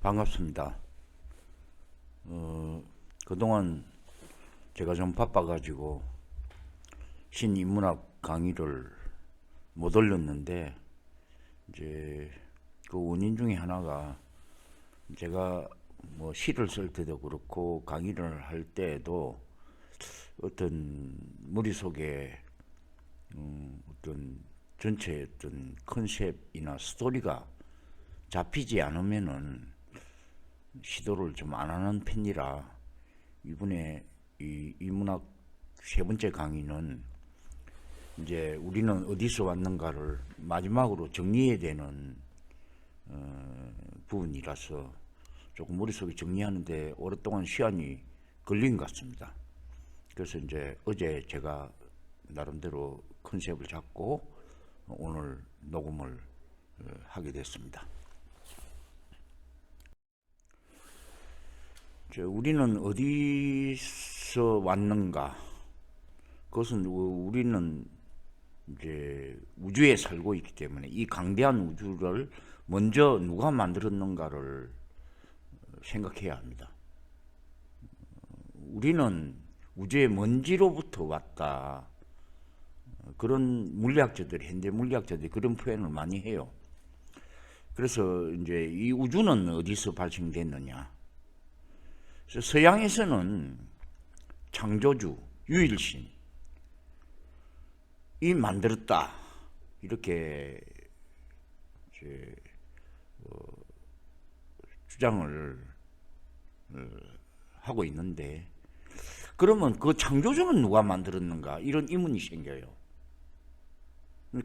반갑습니다. 그동안 제가 좀 바빠가지고 신인문학 강의를 못 올렸는데, 이제 그 원인 중에 하나가 제가 뭐 시를 쓸 때도 그렇고 강의를 할 때에도 어떤 머릿속에 어떤 전체 어떤 컨셉이나 스토리가 잡히지 않으면은 시도를 좀 안 하는 편이라, 이번에 이 인문학 세 번째 강의는 이제 우리는 어디서 왔는가를 마지막으로 정리해야 되는 부분이라서 조금 머릿속에 정리하는데 오랫동안 시간이 걸린 것 같습니다. 그래서 이제 어제 제가 나름대로 컨셉을 잡고 오늘 녹음을 하게 됐습니다. 우리는 어디서 왔는가? 그것은 우리는 이제 우주에 살고 있기 때문에 이 강대한 우주를 먼저 누가 만들었는가를 생각해야 합니다. 우리는 우주의 먼지로부터 왔다. 그런 물리학자들이, 현대 물리학자들이 그런 표현을 많이 해요. 그래서 이제 이 우주는 어디서 발생됐느냐? 서양에서는 창조주, 유일신 이 만들었다 이렇게 주장을 하고 있는데, 그러면 그 창조주는 누가 만들었는가 이런 의문이 생겨요.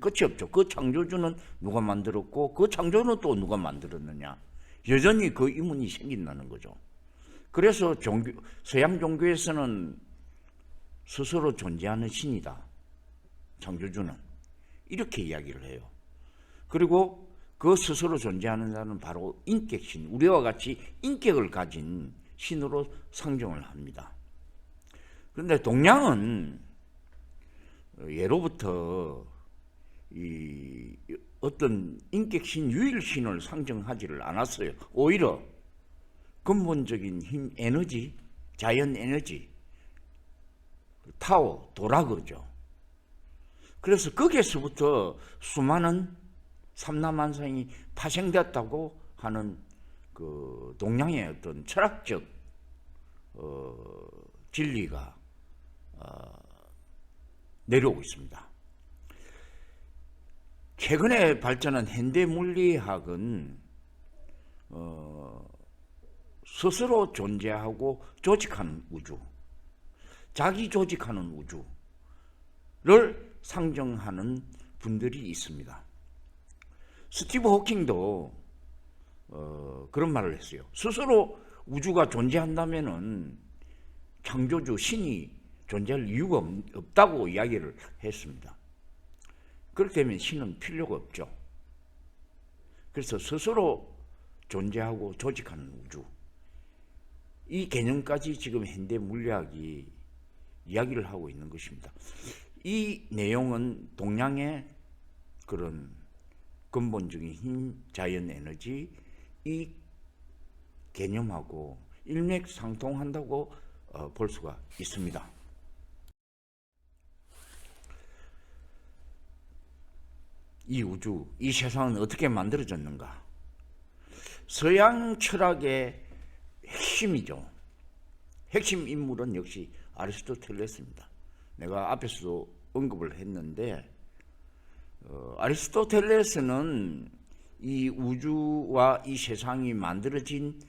끝이 없죠. 그 창조주는 누가 만들었고 그 창조는 또 누가 만들었느냐, 여전히 그 의문이 생긴다는 거죠. 그래서 서양 종교에서는 스스로 존재하는 신이다, 창조주는, 이렇게 이야기를 해요. 그리고 그 스스로 존재하는 자는 바로 인격신, 우리와 같이 인격을 가진 신으로 상정을 합니다. 그런데 동양은 예로부터 이 어떤 인격신, 유일신을 상정하지를 않았어요. 오히려 근본적인 힘, 에너지, 자연 에너지, 타오, 도라 그러죠. 그래서 거기에서부터 수많은 삼라만상이 파생되었다고 하는 그 동양의 어떤 철학적 진리가 내려오고 있습니다. 최근에 발전한 현대 물리학은 스스로 존재하고 조직하는 우주, 자기 조직하는 우주를 상정하는 분들이 있습니다. 스티브 호킹도 그런 말을 했어요. 스스로 우주가 존재한다면은 창조주, 신이 존재할 이유가 없다고 이야기를 했습니다. 그렇기 때문에 신은 필요가 없죠. 그래서 스스로 존재하고 조직하는 우주, 이 개념까지 지금 현대 물리학이 이야기를 하고 있는 것입니다. 이 내용은 동양의 그런 근본적인 힘, 자연 에너지, 이 개념하고 일맥상통한다고 볼 수가 있습니다. 이 우주, 이 세상은 어떻게 만들어졌는가? 서양 철학의 핵심이죠. 핵심 인물은 역시 아리스토텔레스입니다. 내가 앞에서도 언급을 했는데, 아리스토텔레스는 이 우주와 이 세상이 만들어진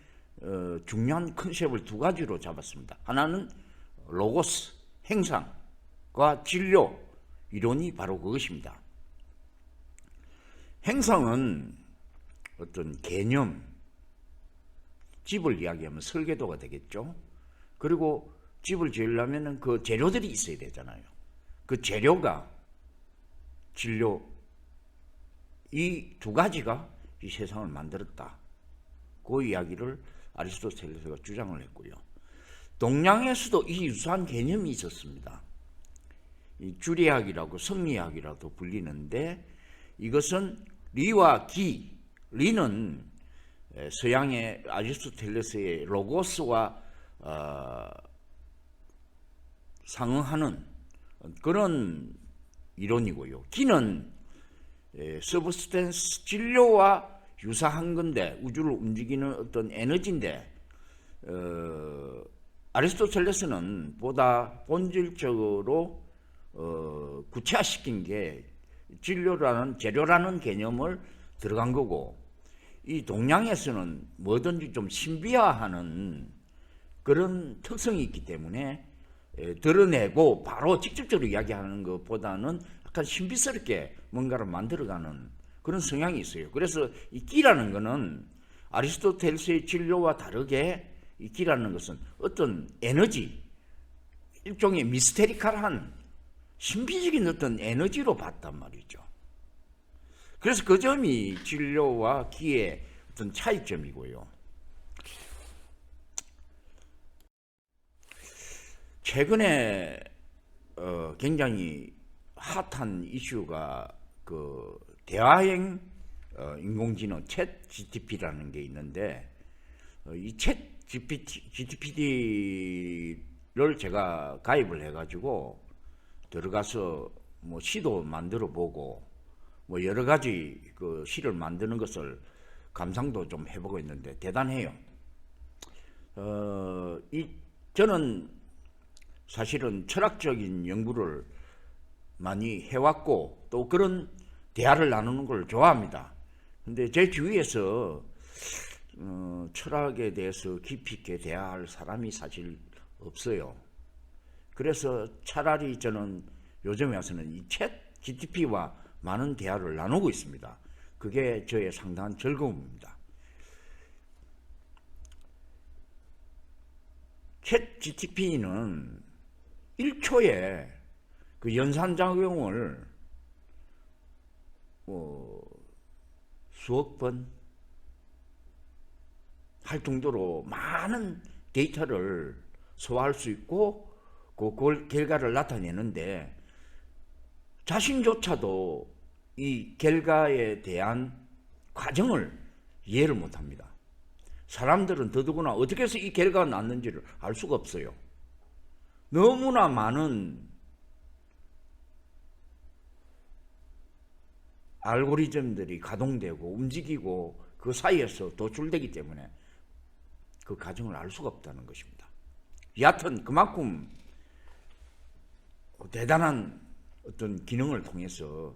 중요한 컨셉을 두 가지로 잡았습니다. 하나는 로고스, 행상과 진료, 이론이 바로 그것입니다. 행상은 어떤 개념, 집을 이야기하면 설계도가 되겠죠. 그리고 집을 지으려면 그 재료들이 있어야 되잖아요. 그 재료가 진료, 이 두 가지가 이 세상을 만들었다, 그 이야기를 아리스토텔레스가 주장을 했고요. 동양에서도 이 유사한 개념이 있었습니다. 이 주리학이라고 성리학이라고 불리는데, 이것은 리와 기, 리는 서양의 아리스토텔레스의 로고스와 상응하는 그런 이론이고요. 기는 서브스텐스 진료와 유사한 건데, 우주를 움직이는 어떤 에너지인데, 아리스토텔레스는 보다 본질적으로 구체화시킨 게 진료라는 재료라는 개념을 들어간 거고, 이 동양에서는 뭐든지 좀 신비화하는 그런 특성이 있기 때문에 드러내고 바로 직접적으로 이야기하는 것보다는 약간 신비스럽게 뭔가를 만들어가는 그런 성향이 있어요. 그래서 이 끼라는 것은 아리스토텔레스의 진료와 다르게, 이 끼라는 것은 어떤 에너지, 일종의 미스테리컬한 신비적인 어떤 에너지로 봤단 말이죠. 그래서 그 점이 진료와 기의 어떤 차이점이고요. 최근에 굉장히 핫한 이슈가 그 대화형 인공지능 챗 GTP라는 게 있는데, 이 챗 GTP를 제가 가입을 해가지고 들어가서 뭐 시도 만들어 보고 뭐 여러 가지 그 시를 만드는 것을 감상도 좀 해보고 있는데 대단해요. 저는 사실은 철학적인 연구를 많이 해왔고 또 그런 대화를 나누는 걸 좋아합니다. 근데 제 주위에서 철학에 대해서 깊이 있게 대화할 사람이 사실 없어요. 그래서 차라리 저는 요즘에 와서는 이 챗 GTP와 많은 대화를 나누고 있습니다. 그게 저의 상당한 즐거움입니다. 챗 GTP는 1초에 그 연산작용을 수억 번 할 정도로 많은 데이터를 소화할 수 있고 그 결과를 나타내는데, 자신조차도 이 결과에 대한 과정을 이해를 못합니다. 사람들은 더더구나 어떻게 해서 이 결과가 났는지를 알 수가 없어요. 너무나 많은 알고리즘들이 가동되고 움직이고 그 사이에서 도출되기 때문에 그 과정을 알 수가 없다는 것입니다. 여하튼 그만큼 대단한 어떤 기능을 통해서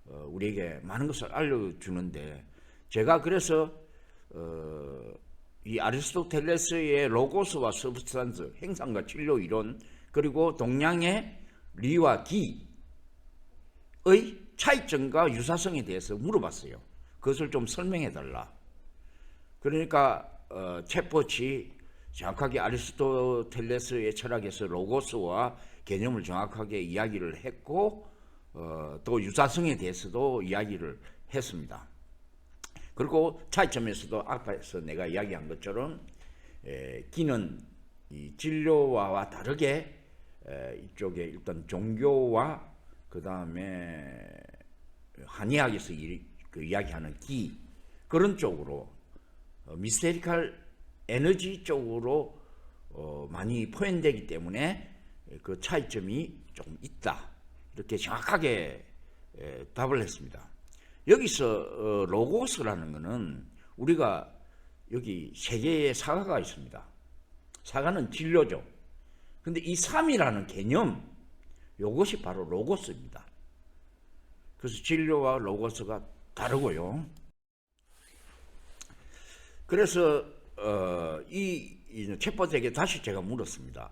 우리에게 많은 것을 알려주는데, 제가 그래서 이 아리스토텔레스의 로고스와 서브스탄스, 행상과 진료 이론, 그리고 동양의 리와 기의 차이점과 유사성에 대해서 물어봤어요. 그것을 좀 설명해 달라. 그러니까 챗봇이 정확하게 아리스토텔레스의 철학에서 로고스와 개념을 정확하게 이야기를 했고, 또 유사성에 대해서도 이야기를 했습니다. 그리고 차이점에서도 앞에서 내가 이야기한 것처럼 기는 이 진료와 다르게 이쪽에 일단 종교와 그 다음에 한의학에서 이야기하는 기, 그런 쪽으로 미스테리컬 에너지 쪽으로 많이 표현되기 때문에 그 차이점이 조금 있다, 이렇게 정확하게 답을 했습니다. 여기서 로고스라는 것은 우리가 여기 세 개의 사과가 있습니다. 사과는 진료죠. 근데 이 삼이라는 개념, 이것이 바로 로고스입니다. 그래서 진료와 로고스가 다르고요. 그래서 이 챗봇에게 다시 제가 물었습니다.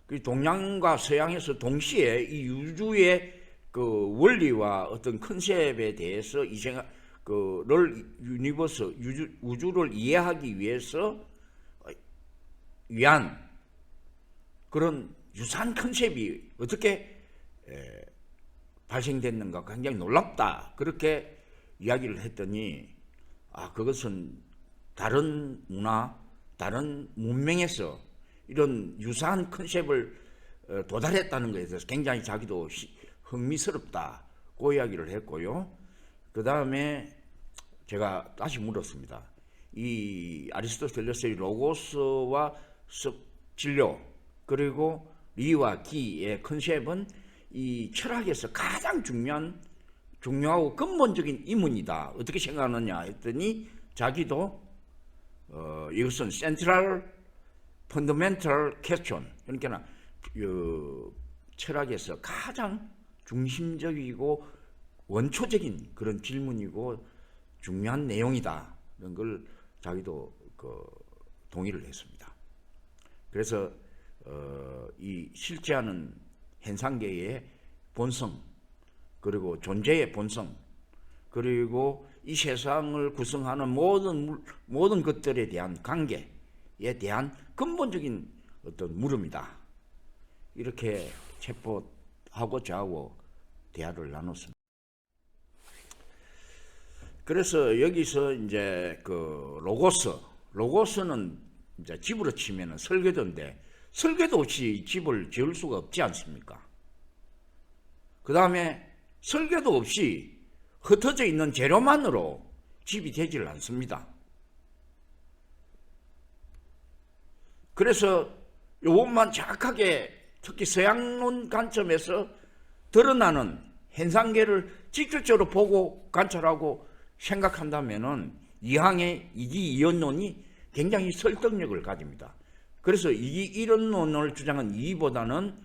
그 동양과 서양에서 동시에 이 우주의 그 원리와 어떤 컨셉에 대해서 유니버스, 우주를 이해하기 위한 그런 유사한 컨셉이 어떻게 발생됐는가 굉장히 놀랍다, 그렇게 이야기를 했더니 그것은 다른 문화, 다른 문명에서 이런 유사한 컨셉을 도달했다는 것에 대해서 굉장히 자기도 흥미스럽다, 그 이야기를 했고요. 그 다음에 제가 다시 물었습니다. 이 아리스토텔레스의 로고스와 진료 그리고 리와 기의 컨셉은 이 철학에서 가장 중요하고 근본적인 이문이다. 어떻게 생각하느냐 했더니 자기도 이것은 센트럴 펀더멘털 퀘스천, 그러니까 철학에서 가장 중심적이고 원초적인 그런 질문이고 중요한 내용이다. 이런 걸 자기도 동의를 했습니다. 그래서 이 실제하는 현상계의 본성, 그리고 존재의 본성, 그리고 이 세상을 구성하는 모든 것들에 대한 관계에 대한 근본적인 어떤 물음이다. 이렇게 챗봇하고 저하고 대화를 나눴습니다. 그래서 여기서 이제 로고스는 이제 집으로 치면은 설계도인데 설계도 없이 집을 지을 수가 없지 않습니까? 그 다음에 설계도 없이 흩어져 있는 재료만으로 집이 되질 않습니다. 그래서 이것만 정확하게 특히 서양론 관점에서 드러나는 현상계를 직접적으로 보고 관찰하고 생각한다면은 이항의 이기이언론이 굉장히 설득력을 가집니다. 그래서 이기이언론을 주장한 이보다는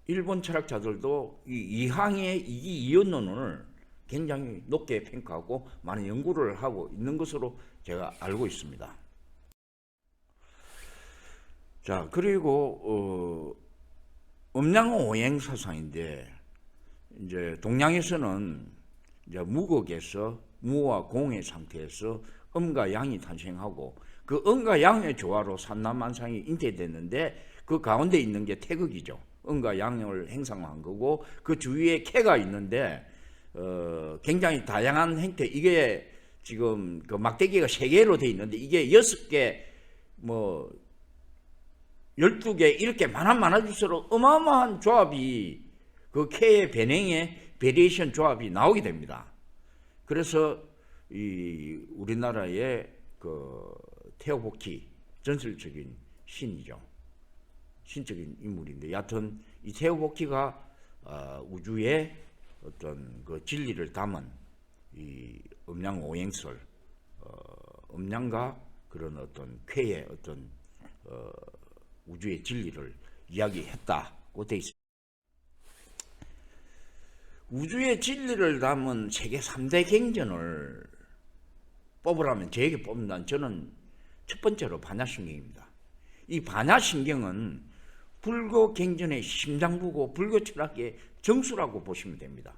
일본 철학자들도 이 이항의 이기이언론을 굉장히 높게 평가하고 많은 연구를 하고 있는 것으로 제가 알고 있습니다. 자, 그리고 음양오행 사상인데 이제 동양에서는 이제 무극에서 무와 공의 상태에서 음과 양이 탄생하고 그 음과 양의 조화로 삼라만상이 잉태됐는데 그 가운데 있는 게 태극이죠. 음과 양을 행상한 거고 그 주위에 캐가 있는데 굉장히 다양한 형태, 이게 지금 그 막대기가 3개로 돼 있는데 이게 6개 뭐 12개 이렇게 많아질수록 어마어마한 조합이 그 캐의 변행의 베리에이션 조합이 나오게 됩니다. 그래서 이 우리나라의 그 테오보키 전설적인 신이죠. 신적인 인물인데 여하튼 이 테오보키가 우주의 어떤 그 진리를 담은 이 음양오행설, 음양과 그런 어떤 쾌의 어떤 우주의 진리를 이야기했다고 되어 있습니다. 우주의 진리를 담은 세계 3대 경전을 뽑으라면 저에게 뽑는다면 저는 첫 번째로 반야신경입니다. 이 반야신경은 불교 경전의 심장부고 불교 철학의 정수라고 보시면 됩니다.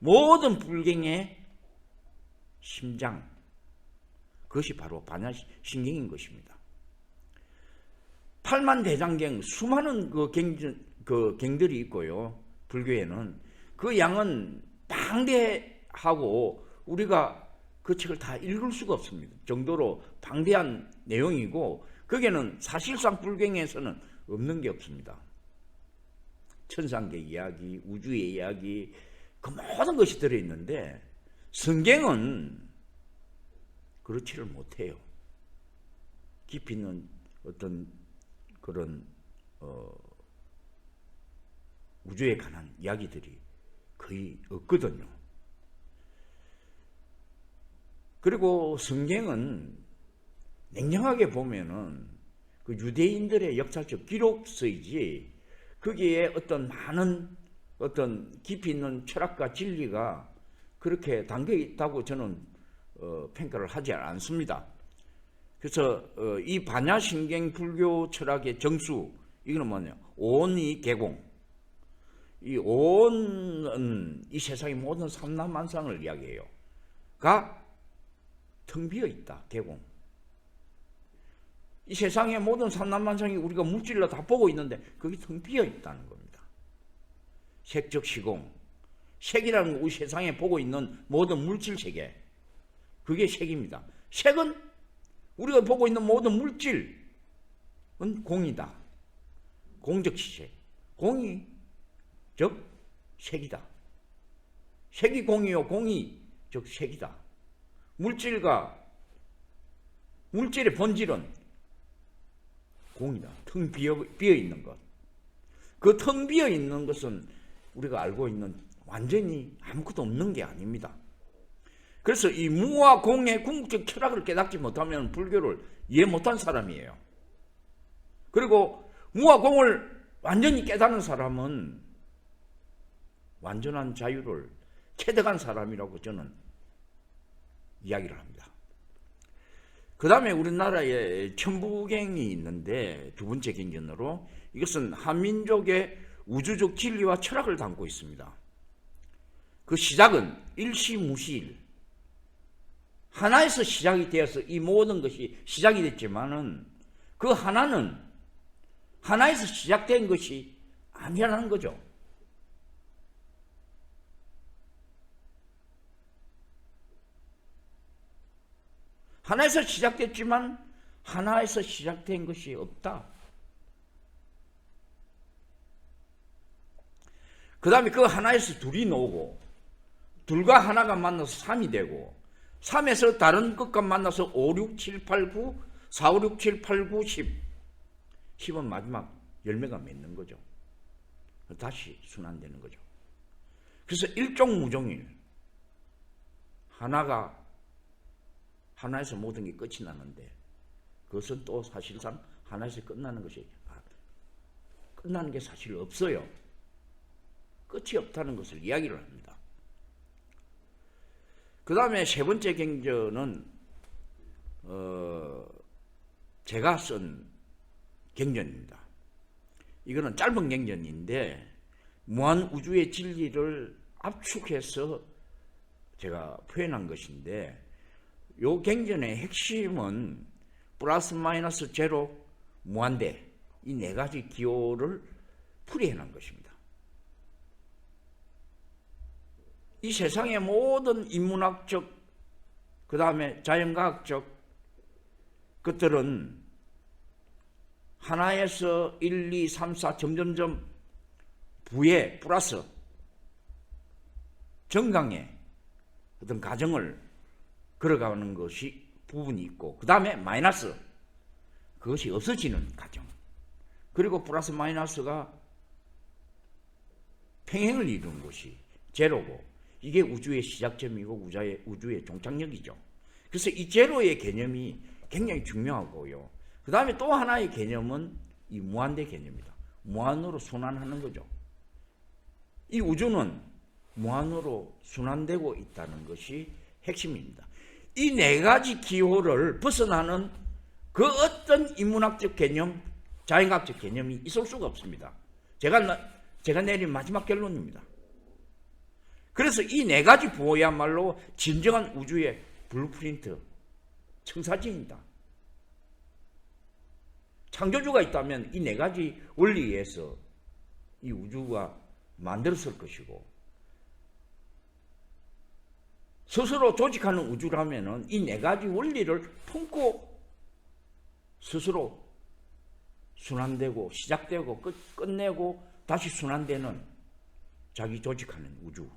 모든 불경의 심장, 그것이 바로 반야신경인 것입니다. 팔만대장경, 수많은 경들이 있고요. 불교에는 그 양은 방대하고 우리가 그 책을 다 읽을 수가 없습니다. 정도로 방대한 내용이고 거기에는 사실상 불경에서는 없는 게 없습니다. 천상계 이야기, 우주의 이야기, 그 모든 것이 들어있는데 성경은 그렇지를 못해요. 깊이 있는 어떤 그런 우주에 관한 이야기들이 거의 없거든요. 그리고 성경은 냉정하게 보면은 그 유대인들의 역사적 기록서이지 거기에 어떤 많은 어떤 깊이 있는 철학과 진리가 그렇게 담겨 있다고 저는 평가를 하지 않습니다. 그래서 이 반야신경 불교 철학의 정수, 이거는 뭐냐? 오온이 개공. 이 오온은 이 세상의 모든 삼라만상을 이야기해요. 가 텅 비어 있다. 개공. 이 세상의 모든 삼라만상이 우리가 물질로 다 보고 있는데 그게 텅 비어 있다는 겁니다. 색적 시공. 색이라는 거 우리 세상에 보고 있는 모든 물질 세계. 그게 색입니다. 색은 우리가 보고 있는 모든 물질은 공이다. 공적 시색. 공이 즉 색이다. 색이 공이요, 공이 즉 색이다. 물질과 물질의 본질은 공이다. 텅 비어 있는 것. 그 텅 비어 있는 것은 우리가 알고 있는 완전히 아무것도 없는 게 아닙니다. 그래서 이 무와 공의 궁극적 철학을 깨닫지 못하면 불교를 이해 못한 사람이에요. 그리고 무와 공을 완전히 깨닫는 사람은 완전한 자유를 체득한 사람이라고 저는 이야기를 합니다. 그 다음에 우리나라에 천부경이 있는데 두 번째 경전으로 이것은 한민족의 우주적 진리와 철학을 담고 있습니다. 그 시작은 일시무시일, 하나에서 시작이 되어서 이 모든 것이 시작이 됐지만은 그 하나는 하나에서 시작된 것이 아니라는 거죠. 하나에서 시작됐지만 하나에서 시작된 것이 없다. 그 다음에 그 하나에서 둘이 나오고 둘과 하나가 만나서 3이 되고 3에서 다른 것과 만나서 5, 6, 7, 8, 9 4, 5, 6, 7, 8, 9, 10 10은 마지막 열매가 맺는 거죠. 다시 순환되는 거죠. 그래서 일종무종일 하나에서 모든 게 끝이 나는데 그것은 또 사실상 하나에서 끝나는 것이 끝나는 게 사실 없어요. 끝이 없다는 것을 이야기를 합니다. 그 다음에 세 번째 경전은 제가 쓴 경전입니다. 이거는 짧은 경전인데 무한우주의 진리를 압축해서 제가 표현한 것인데 이 경전의 핵심은 플러스 마이너스 제로 무한대 이 네 가지 기호를 풀이해낸 것입니다. 이 세상의 모든 인문학적 그 다음에 자연과학적 것들은 하나에서 1, 2, 3, 4 점점점 부에 플러스 정강의 어떤 과정을 걸어가는 것이 부분이 있고 그 다음에 마이너스 그것이 없어지는 과정 그리고 플러스 마이너스가 평행을 이루는 것이 제로고 이게 우주의 시작점이고 우주의 종착역이죠. 그래서 이 제로의 개념이 굉장히 중요하고요. 그 다음에 또 하나의 개념은 이 무한대 개념입니다. 무한으로 순환하는 거죠. 이 우주는 무한으로 순환되고 있다는 것이 핵심입니다. 이 네 가지 기호를 벗어나는 그 어떤 인문학적 개념, 자연과학적 개념이 있을 수가 없습니다. 제가 내린 마지막 결론입니다. 그래서 이 네 가지 부호야말로 진정한 우주의 블루프린트, 청사진이다. 창조주가 있다면 이 네 가지 원리에서 이 우주가 만들었을 것이고 스스로 조직하는 우주라면 이 네 가지 원리를 품고 스스로 순환되고 시작되고 끝내고 다시 순환되는 자기 조직하는 우주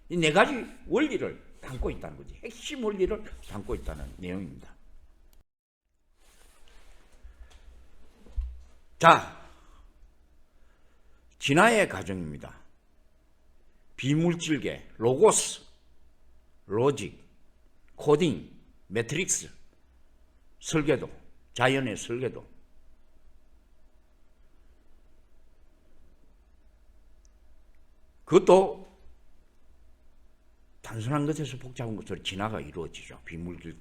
이 네 가지 원리를 담고 있다는 거지. 핵심 원리를 담고 있다는 내용입니다. 자, 진화의 과정입니다. 비물질계, 로고스, 로직, 코딩, 매트릭스, 설계도, 자연의 설계도. 그것도 단순한 것에서 복잡한 것으로 진화가 이루어지죠. 비물질,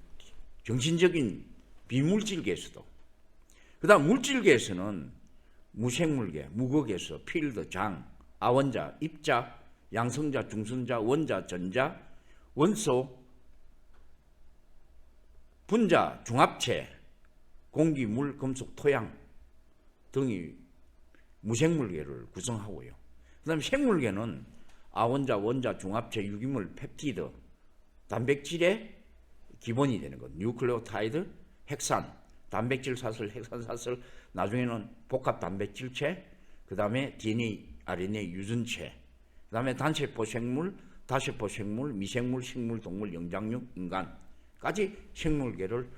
정신적인 비물질계에서도. 그 다음 물질계에서는 무생물계, 무극에서 필드, 장, 아원자, 입자, 양성자, 중성자, 원자, 전자, 원소, 분자, 중합체, 공기, 물, 금속, 토양 등이 무생물계를 구성하고요. 그 다음에 생물계는 아원자, 원자, 중합체, 유기물, 펩티드, 단백질의 기본이 되는 것. 뉴클레오타이드, 핵산, 단백질 사슬, 핵산 사슬, 나중에는 복합 단백질체, 그 다음에 DNA, RNA 유전체, 그 다음에 단세포 생물, 다세포 생물, 미생물, 식물, 동물, 영장류, 인간까지 생물계를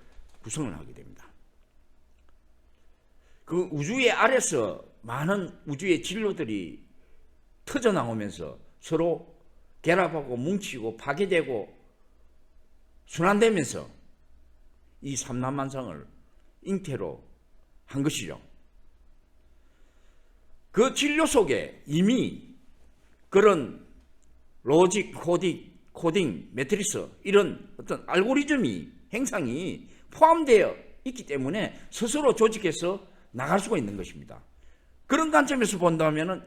구성을 하게 됩니다. 그 우주의 아래서 많은 우주의 진로들이 터져 나오면서 서로 결합하고 뭉치고 파괴되고 순환되면서 이 삼라만상을 잉태로 한 것이죠. 그 진료 속에 이미 그런 로직, 코딩, 매트리스 이런 어떤 알고리즘이 행상이 포함되어 있기 때문에 스스로 조직해서 나갈 수가 있는 것입니다. 그런 관점에서 본다면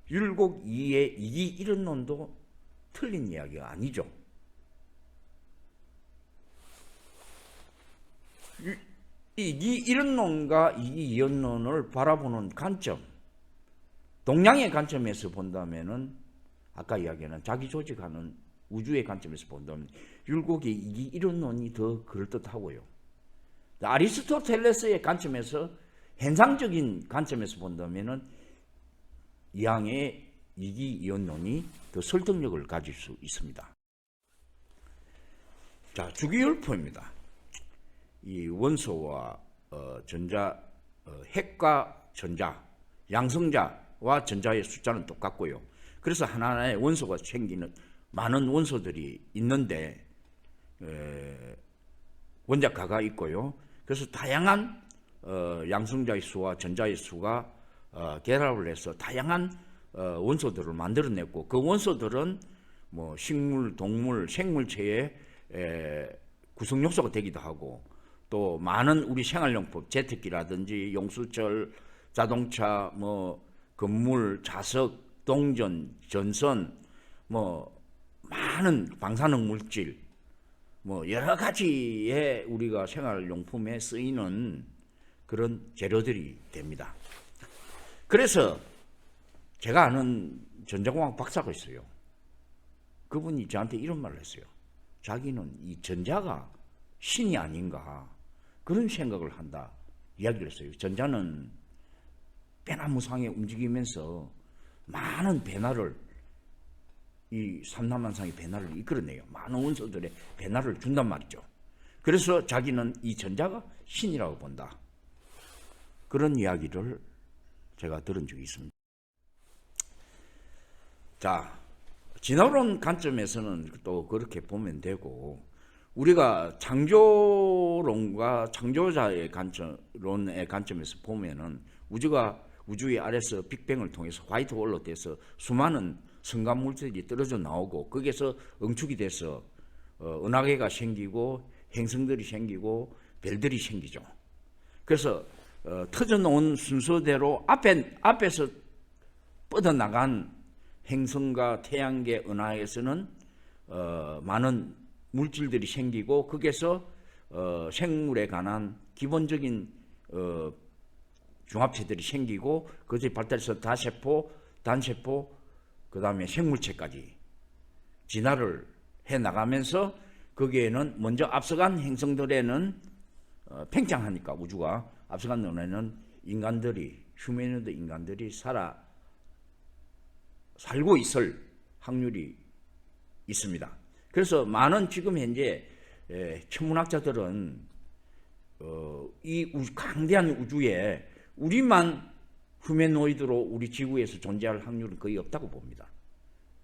율곡 2의 이기 이론론도 틀린 이야기가 아니죠. 이기 이론론과 이기 이론론을 바라보는 관점, 동양의 관점에서 본다면은 아까 이야기하는 자기 조직하는 우주의 관점에서 본다면 율곡의 이기 이론론이 더 그럴듯하고요. 아리스토텔레스의 관점에서 현상적인 관점에서 본다면은 이항의 이기 이론론이 더 설득력을 가질 수 있습니다. 자, 주기율표입니다. 이 원소와 전자, 핵과 전자, 양성자와 전자의 숫자는 똑같고요. 그래서 하나하나의 원소가 생기는 많은 원소들이 있는데 원자가가 있고요. 그래서 다양한 양성자의 수와 전자의 수가 결합을 해서 다양한 원소들을 만들어냈고 그 원소들은 뭐 식물, 동물, 생물체의 구성 요소가 되기도 하고 또 많은 우리 생활용품, 제트기라든지 용수철, 자동차, 뭐 건물, 자석, 동전, 전선, 뭐 많은 방사능 물질, 뭐 여러 가지의 우리가 생활용품에 쓰이는 그런 재료들이 됩니다. 그래서 제가 아는 전자공학 박사가 있어요. 그분이 저한테 이런 말을 했어요. 자기는 이 전자가 신이 아닌가 그런 생각을 한다 이야기를 했어요. 전자는 배나무상에 움직이면서 많은 변화를 이 삼라만상의 변화를 이끌어내요. 많은 원소들의 변화를 준단 말이죠. 그래서 자기는 이 전자가 신이라고 본다. 그런 이야기를 제가 들은 적이 있습니다. 자, 진화론 관점에서는 또 그렇게 보면 되고 우리가 창조론과 창조자의 관점론의 관점에서 보면은 우주의 아래서 빅뱅을 통해서 화이트홀로 돼서 수많은 성간 물질이 떨어져 나오고 거기에서 응축이 돼서 은하계가 생기고 행성들이 생기고 별들이 생기죠. 그래서 터져 놓은 순서대로 앞에서 뻗어나간 행성과 태양계 은하에서는 많은 물질들이 생기고 거기에서 생물에 관한 기본적인 중합체들이 생기고 그것이 발달해서 다세포, 단세포, 그 다음에 생물체까지 진화를 해나가면서 거기에는 먼저 앞서간 행성들에는 팽창하니까 우주가 앞서간 논에는 인간들이 휴메노이드 인간들이 살고 있을 확률이 있습니다. 그래서 많은 지금 현재 천문학자들은 이 강대한 우주에 우리만 휴메노이드로 우리 지구에서 존재할 확률은 거의 없다고 봅니다.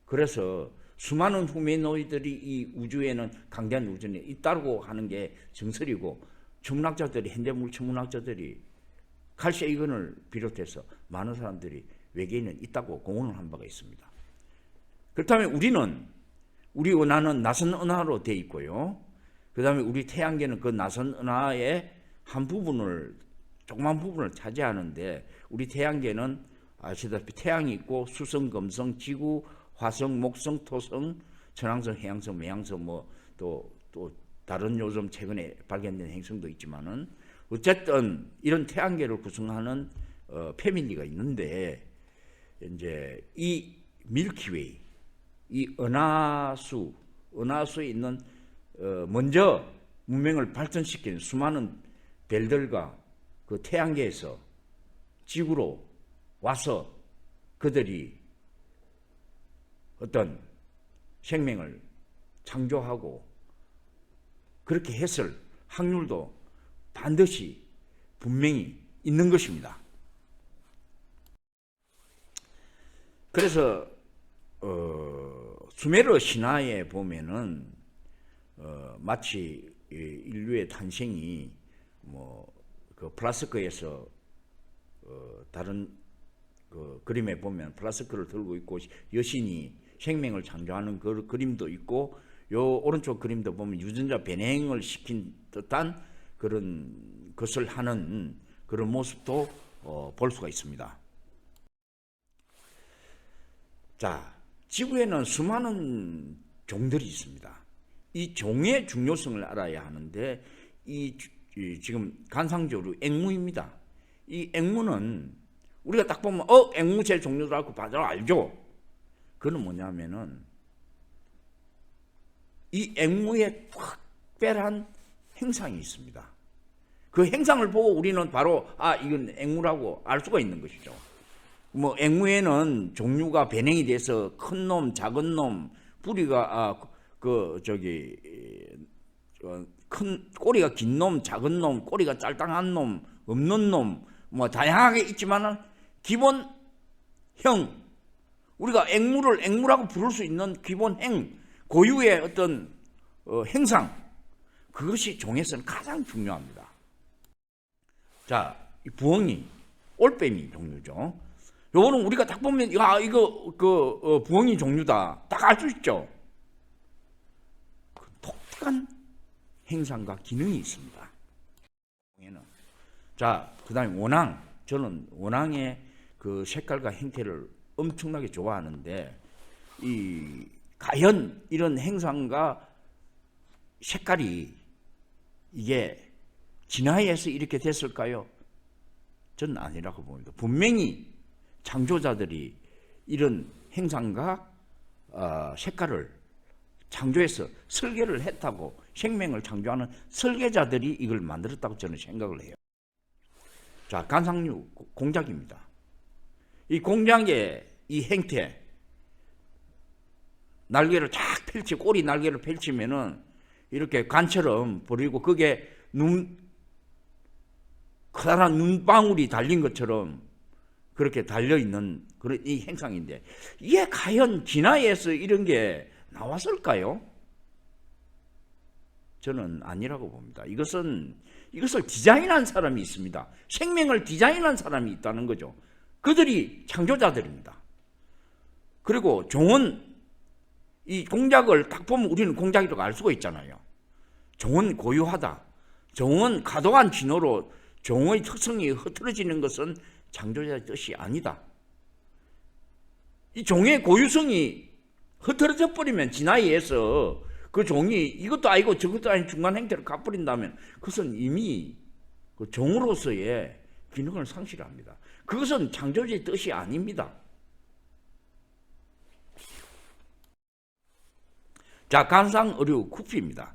그래서 수많은 휴메노이드들이 이 우주에는 강대한 우주에 있다고 하는 게 정설이고 천문학자들이 현대물 천문학자들이 칼 세이건을 비롯해서 많은 사람들이 외계인은 있다고 공언을 한 바가 있습니다. 그렇다면 우리 은하는 나선 은하로 되어 있고요. 그 다음에 우리 태양계는 그 나선 은하의 한 부분을 조그만 부분을 차지하는데 우리 태양계는 아시다시피 태양이 있고 수성, 금성, 지구, 화성, 목성, 토성, 천왕성, 해왕성, 매왕성 뭐 또 다른 요즘 최근에 발견된 행성도 있지만은 어쨌든 이런 태양계를 구성하는 패밀리가 있는데 이제 이 밀키웨이 이 은하수에 있는 먼저 문명을 발전시킨 수많은 별들과 그 태양계에서 지구로 와서 그들이 어떤 생명을 창조하고 그렇게 했을 확률도 반드시 분명히 있는 것입니다. 그래서 수메르 신화에 보면은 마치 인류의 탄생이 그 플라스크에서 다른 그 그림에 보면 플라스크를 들고 있고 여신이 생명을 창조하는 그 그림도 있고, 요 오른쪽 그림도 보면 유전자 변형을 시킨 듯한 그런 것을 하는 그런 모습도 볼 수가 있습니다. 자, 지구에는 수많은 종들이 있습니다. 이 종의 중요성을 알아야 하는데, 지금 관상적으로 앵무입니다. 이 앵무는 우리가 딱 보면 앵무새 종류라고 바로 알죠. 그건 뭐냐면은 이 앵무의 특별한 행상이 있습니다. 그 행상을 보고 우리는 바로 이건 앵무라고 알 수가 있는 것이죠. 앵무에는 종류가 변형이 돼서 큰 놈, 작은 놈, 뿌리가 큰 꼬리가 긴 놈, 작은 놈, 꼬리가 짤딱한 놈, 없는 놈, 다양하게 있지만은 기본형, 우리가 앵무를 앵무라고 부를 수 있는 기본행, 고유의 어떤 행상, 그것이 종에서는 가장 중요합니다. 자, 이 부엉이, 올빼미 종류죠. 요거는 우리가 딱 보면 이거 부엉이 종류다 딱 알 수 있죠. 독특한 행상과 기능이 있습니다. 자, 그다음에 원앙. 저는 원앙의 그 색깔과 형태를 엄청나게 좋아하는데, 과연 이런 행상과 색깔이 이게 진화해서 이렇게 됐을까요? 저는 아니라고 봅니다. 분명히 창조자들이 이런 행상과 색깔을 창조해서 설계를 했다고, 생명을 창조하는 설계자들이 이걸 만들었다고 저는 생각을 해요. 자, 관상류 공작입니다. 이 공작의 이 행태, 날개를 쫙 꼬리 날개를 펼치면은 이렇게 관처럼 보이고, 그게 커다란 눈방울이 달린 것처럼 그렇게 달려있는 그런 이 행상인데, 이게 과연 진화에서 이런 게 나왔을까요? 저는 아니라고 봅니다. 이것을 디자인한 사람이 있습니다. 생명을 디자인한 사람이 있다는 거죠. 그들이 창조자들입니다. 그리고 종은 이 공작을 딱 보면 우리는 공작이라고 알 수가 있잖아요. 종은 고유하다. 종은 과도한 진화로 종의 특성이 흐트러지는 것은 창조자의 뜻이 아니다. 이 종의 고유성이 흐트러져 버리면 진화에 의해서 그 종이 이것도 아니고 저것도 아닌 중간 행태를 갖버린다면 그것은 이미 그 종으로서의 기능을 상실합니다. 그것은 창조주의 뜻이 아닙니다. 자, 관상어류 쿠피입니다.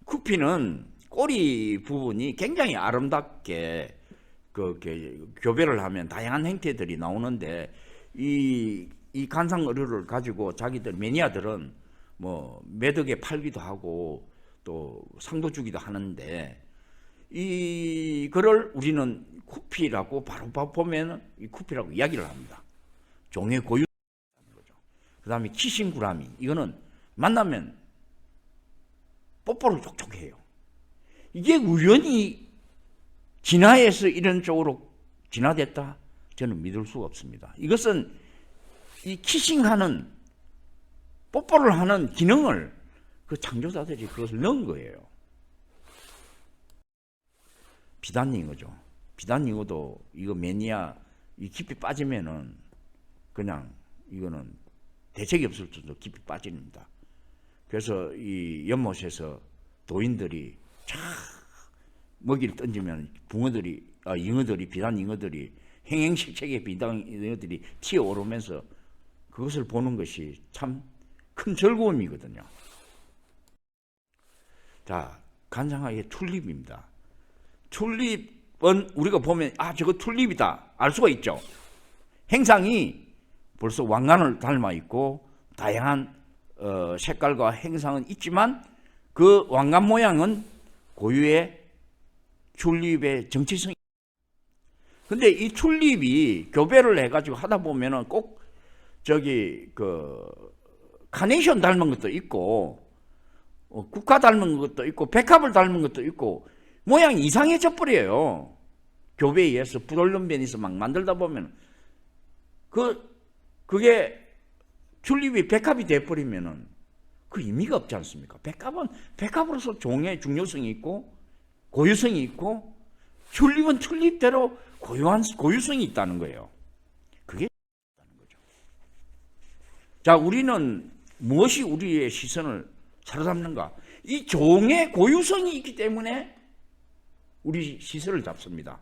쿠피는 꼬리 부분이 굉장히 아름답게 교배를 하면 다양한 행태들이 나오는데, 이 관상어류를 가지고 자기들 매니아들은 매덕에 팔기도 하고 또 상도 주기도 하는데, 이거를 우리는 쿠피라고 바로 보면 이 쿠피라고 이야기를 합니다. 종의 고유라는 거죠. 그 다음에 키싱구라미, 이거는 만나면 뽀뽀를 촉촉 해요. 이게 우연히 진화해서 이런 쪽으로 진화됐다? 저는 믿을 수가 없습니다. 이것은 이 키싱하는, 뽀뽀를 하는 기능을 그 창조자들이 그것을 넣은 거예요. 비단잉어죠. 비단잉어도 이거 매니아 이 깊이 빠지면은 그냥 이거는 대책이 없을 정도로 깊이 빠집니다. 그래서 이 연못에서 도인들이 쫙 먹이를 던지면 잉어들이, 비단잉어들이, 행행식책의 비단잉어들이 튀어오르면서 그것을 보는 것이 참 큰 즐거움이거든요. 자, 관상학의 튤립입니다. 튤립은 우리가 보면 저거 튤립이다 알 수가 있죠. 행상이 벌써 왕관을 닮아 있고 다양한 색깔과 행상은 있지만 그 왕관 모양은 고유의 튤립의 정체성이. 근데 이 튤립이 교배를 해가지고 하다 보면은 꼭 저기 카네이션 닮은 것도 있고, 국화 닮은 것도 있고, 백합을 닮은 것도 있고, 모양이 이상해져 버려요. 교배에 의해서 불올림변에서 막 만들다 보면 그게 튤립이 백합이 돼버리면은 그 의미가 없지 않습니까? 백합은 백합으로서 종의 중요성이 있고 고유성이 있고, 튤립은 튤립대로 고유한 고유성이 있다는 거예요. 그게 있다는 거죠. 자, 우리는 무엇이 우리의 시선을 사로잡는가? 이 종의 고유성이 있기 때문에 우리 시선을 잡습니다.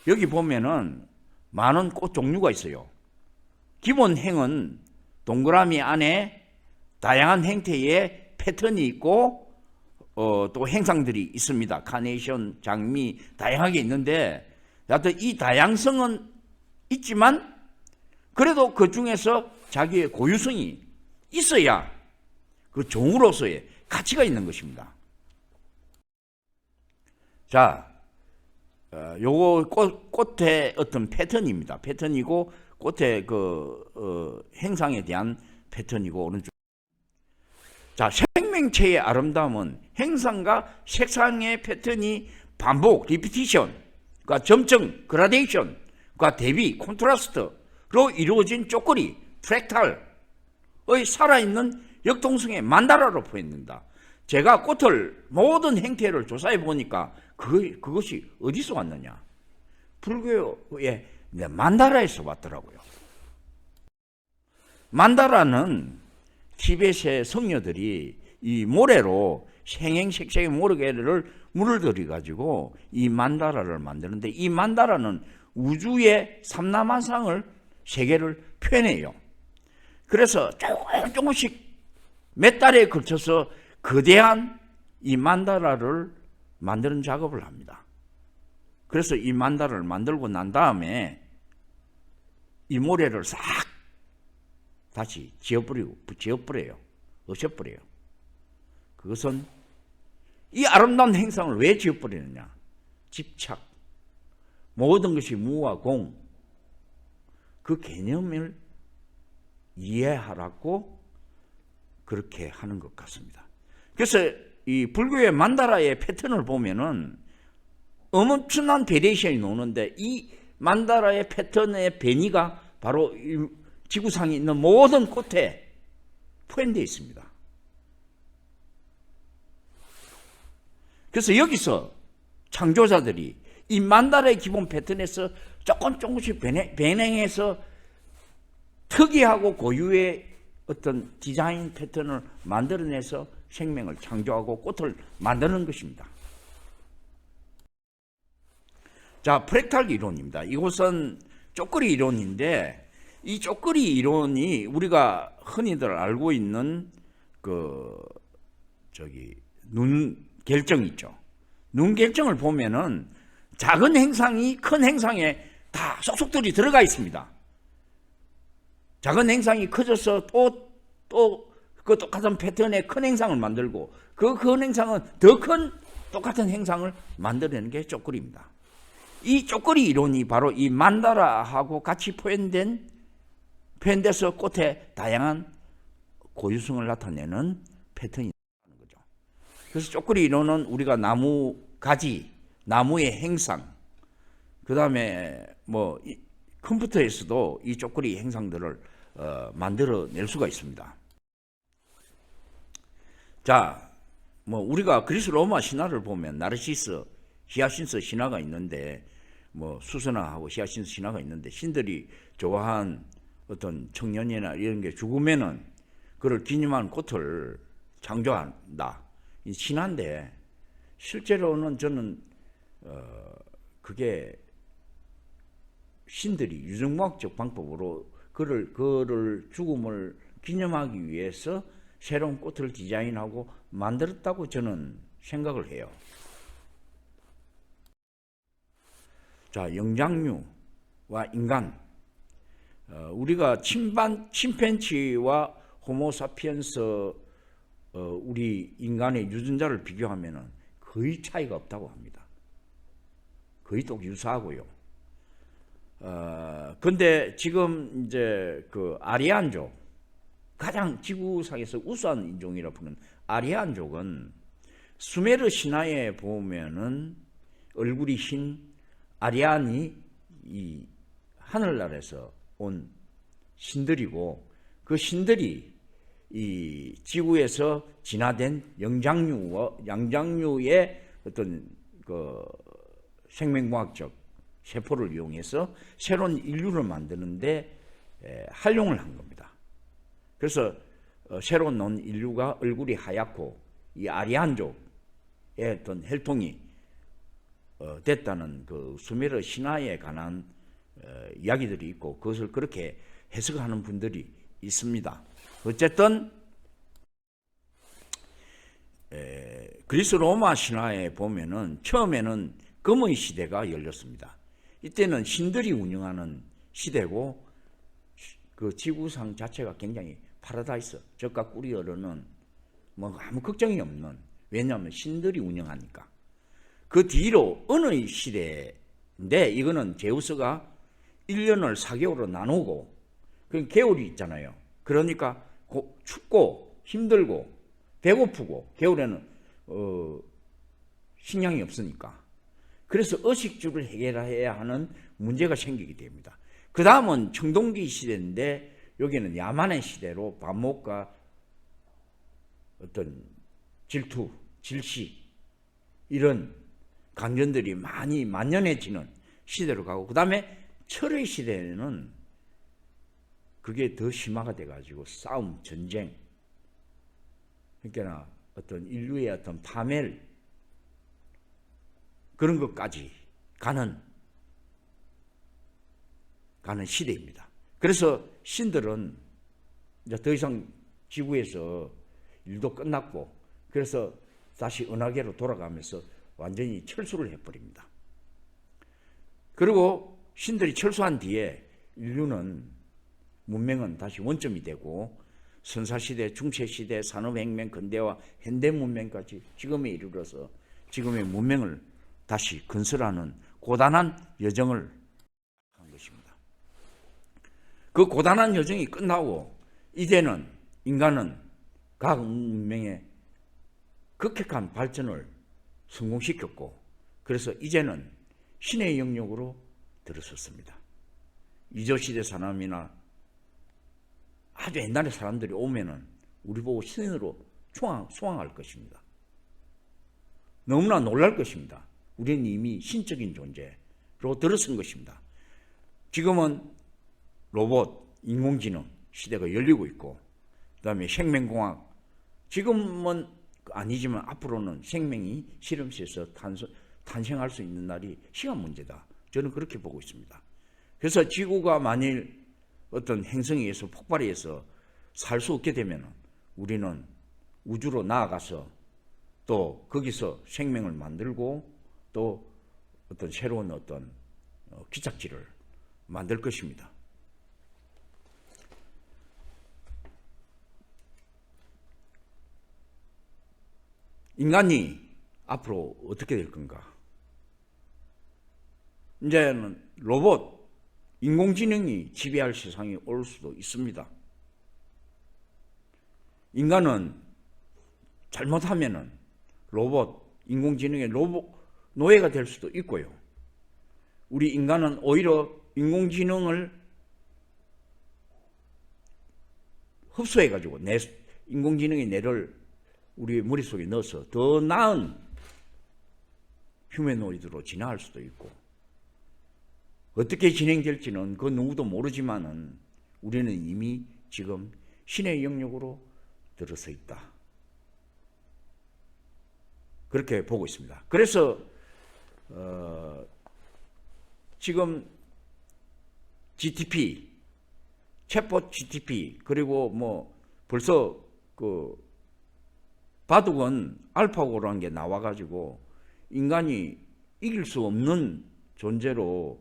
여기 보면은 많은 꽃 종류가 있어요. 기본 행은 동그라미 안에 다양한 형태의 패턴이 있고 또 행상들이 있습니다. 카네이션, 장미 다양하게 있는데, 하여튼 이 다양성은 있지만 그래도 그 중에서 자기의 고유성이 있어야 그 종으로서의 가치가 있는 것입니다. 자, 요거 꽃의 어떤 패턴입니다. 패턴이고 꽃의 행상에 대한 패턴이고 오른쪽. 자, 생명체의 아름다움은 행상과 색상의 패턴이 반복, 리피티션과 점정, 그라데이션과 대비, 콘트라스트로 이루어진 쪼끄리, 프랙탈의 살아있는 역동성의 만다라로 표현된다. 제가 꽃을 모든 행태를 조사해 보니까 그것이 어디서 왔느냐? 불교의 만다라에서 왔더라고요. 만다라는 티벳의 성녀들이 이 모래로 생행색색의 모래를 물을 들여가지고 이 만다라를 만드는데, 이 만다라는 우주의 삼라만상을 세계를 표현해요. 그래서 조금씩 몇 달에 걸쳐서 거대한 이 만다라를 만드는 작업을 합니다. 그래서 이 만다라를 만들고 난 다음에 이 모래를 싹 다시 지워버려요. 없애버려요. 그것은 이 아름다운 행상을 왜 지워버리느냐? 집착, 모든 것이 무와 공, 그 개념을 이해하라고 그렇게 하는 것 같습니다. 그래서 이 불교의 만다라의 패턴을 보면은 엄청난 베리에이션이 나오는데, 이 만다라의 패턴의 변이가 바로 이 지구상에 있는 모든 꽃에 포함되어 있습니다. 그래서 여기서 창조자들이 이 만다라의 기본 패턴에서 조금씩 변행해서 특이하고 고유의 어떤 디자인 패턴을 만들어내서 생명을 창조하고 꽃을 만드는 것입니다. 자, 프랙탈 이론입니다. 이것은 쪼끄리 이론인데, 이 쪼끄리 이론이 우리가 흔히들 알고 있는 눈 결정 있죠. 눈 결정을 보면은 작은 행상이 큰 행상에 다 쏙쏙들이 들어가 있습니다. 작은 행상이 커져서 또 그 똑같은 패턴의 큰 행상을 만들고, 그 큰 행상은 더 큰 똑같은 행상을 만들어내는 게 쪼끄리입니다. 이 쪼끄리 이론이 바로 이 만다라하고 같이 표현돼서 꽃의 다양한 고유성을 나타내는 패턴이 나타나는 거죠. 그래서 쪼끄리 이론은 우리가 나무 가지, 나무의 행상, 그 다음에 컴퓨터에서도 이 쪼끄리 행상들을 만들어낼 수가 있습니다. 자, 우리가 그리스 로마 신화를 보면 나르시스, 히아신스 신화가 있는데, 수선화하고 히아신스 신화가 있는데, 신들이 좋아한 어떤 청년이나 이런 게 죽으면은 그를 기념하는 꽃을 창조한다. 이 신화인데, 실제로는 저는 그게 신들이 유전공학적 방법으로 그를 죽음을 기념하기 위해서 새로운 꽃을 디자인하고 만들었다고 저는 생각을 해요. 자, 영장류와 인간, 우리가 침팬지와 호모사피엔스 우리 인간의 유전자를 비교하면은 거의 차이가 없다고 합니다. 거의 또 유사하고요. 근데 지금 이제 그 아리안족, 가장 지구상에서 우수한 인종이라 부르는 아리안족은 수메르 신화에 보면은 얼굴이 흰 아리안이 이 하늘나라에서 온 신들이고, 그 신들이 이 지구에서 진화된 양장류의 어떤 그 생명과학적 세포를 이용해서 새로운 인류를 만드는데 활용을 한 겁니다. 그래서 새로 나온 인류가 얼굴이 하얗고 이 아리안족의 어떤 혈통이 됐다는 그 수메르 신화에 관한 이야기들이 있고, 그것을 그렇게 해석하는 분들이 있습니다. 어쨌든 그리스 로마 신화에 보면은 처음에는 금의 시대가 열렸습니다. 이때는 신들이 운영하는 시대고, 그 지구상 자체가 굉장히 파라다이스, 적과 꿀이 흐르는 뭐 아무 걱정이 없는, 왜냐하면 신들이 운영하니까. 그 뒤로 은의 시대인데, 이거는 제우스가 1년을 4개월로 나누고, 그 겨울이 있잖아요. 그러니까 춥고 힘들고 배고프고, 겨울에는 식량이 없으니까. 그래서 의식주를 해결해야 하는 문제가 생기게 됩니다. 그 다음은 청동기 시대인데, 여기는 야만의 시대로 반목과 어떤 질투, 질시, 이런 강전들이 많이 만연해지는 시대로 가고, 그 다음에 철의 시대에는 그게 더 심화가 돼가지고 싸움, 전쟁, 그러니까 어떤 인류의 어떤 파멸, 그런 것까지 가는 시대입니다. 그래서 신들은 이제 더 이상 지구에서 일도 끝났고, 그래서 다시 은하계로 돌아가면서 완전히 철수를 해버립니다. 그리고 신들이 철수한 뒤에 인류는, 문명은 다시 원점이 되고, 선사시대, 중세시대, 산업혁명, 근대화, 현대문명까지 지금에 이르러서 지금의 문명을 다시 건설하는 고단한 여정을 한 것입니다. 그 고단한 여정이 끝나고 이제는 인간은 과학 문명의 급격한 발전을 성공시켰고, 그래서 이제는 신의 영역으로 들어섰습니다. 이조시대 사람이나 아주 옛날에 사람들이 오면은 우리 보고 신으로 소환할 것입니다. 너무나 놀랄 것입니다. 우리는 이미 신적인 존재로 들어선 것입니다. 지금은 로봇, 인공지능 시대가 열리고 있고, 그 다음에 생명공학, 지금은 아니지만 앞으로는 생명이 실험실에서 탄생할 수 있는 날이 시간 문제다. 저는 그렇게 보고 있습니다. 그래서 지구가 만일 어떤 행성에 의해서 폭발에 의해서 살 수 없게 되면 우리는 우주로 나아가서 또 거기서 생명을 만들고 또 어떤 새로운 어떤 기착지를 만들 것입니다. 인간이 앞으로 어떻게 될 건가? 이제는 로봇, 인공지능이 지배할 세상이 올 수도 있습니다. 인간은 잘못하면은 로봇, 인공지능의 노예가 될 수도 있고요. 우리 인간은 오히려 인공지능을 흡수해가지고 인공지능의 뇌를 우리 머릿속에 넣어서 더 나은 휴머노이드로 진화할 수도 있고, 어떻게 진행될지는 그 누구도 모르지만은 우리는 이미 지금 신의 영역으로 들어서 있다. 그렇게 보고 있습니다. 그래서 지금 GTP, 챗봇 GTP, 그리고 뭐 벌써 그 바둑은 알파고라는 게 나와가지고 인간이 이길 수 없는 존재로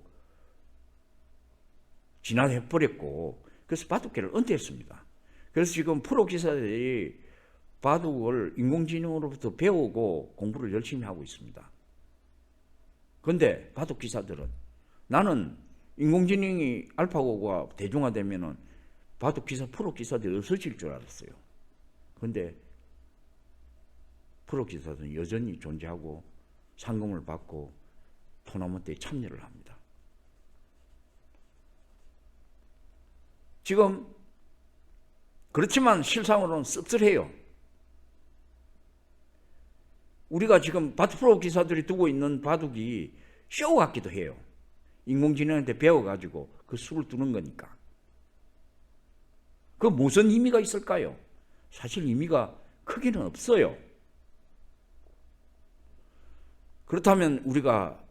진화해버렸고, 그래서 바둑계를 은퇴했습니다. 그래서 지금 프로 기사들이 바둑을 인공지능으로부터 배우고 공부를 열심히 하고 있습니다. 근데 바둑 기사들은 나는 인공지능이 알파고가 대중화되면은 바둑 기사 프로 기사들이 없어질 줄 알았어요. 근데 프로 기사들은 여전히 존재하고 상금을 받고 토너먼트에 참여를 합니다. 지금 그렇지만 실상으로는 씁쓸해요. 우리가 지금 바둑 프로 기사들이 두고 있는 바둑이 쇼 같기도 해요. 인공지능한테 배워가지고 그 수를 두는 거니까. 그 무슨 의미가 있을까요? 사실 의미가 크게는 없어요. 그렇다면 우리가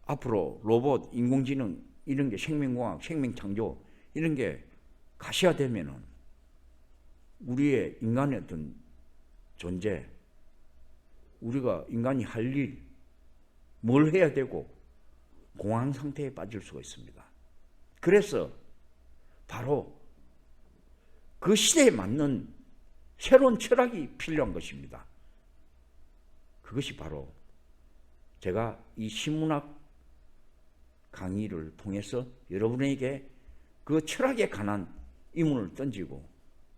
앞으로 로봇, 인공지능 이런 게 생명공학, 생명창조 이런 게 가시화되면은 우리의 인간의 어떤 존재, 우리가 인간이 할 일, 뭘 해야 되고 공황 상태에 빠질 수가 있습니다. 그래서 바로 그 시대에 맞는 새로운 철학이 필요한 것입니다. 그것이 바로 제가 이 신문학 강의를 통해서 여러분에게 그 철학에 관한 의문을 던지고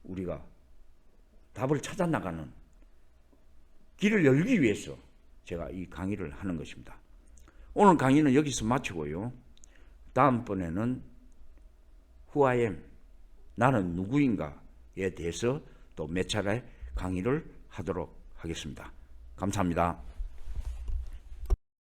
우리가 답을 찾아 나가는 길을 열기 위해서 제가 이 강의를 하는 것입니다. 오늘 강의는 여기서 마치고요. 다음번에는 Who I am, 나는 누구인가에 대해서 또 몇 차례 강의를 하도록 하겠습니다. 감사합니다.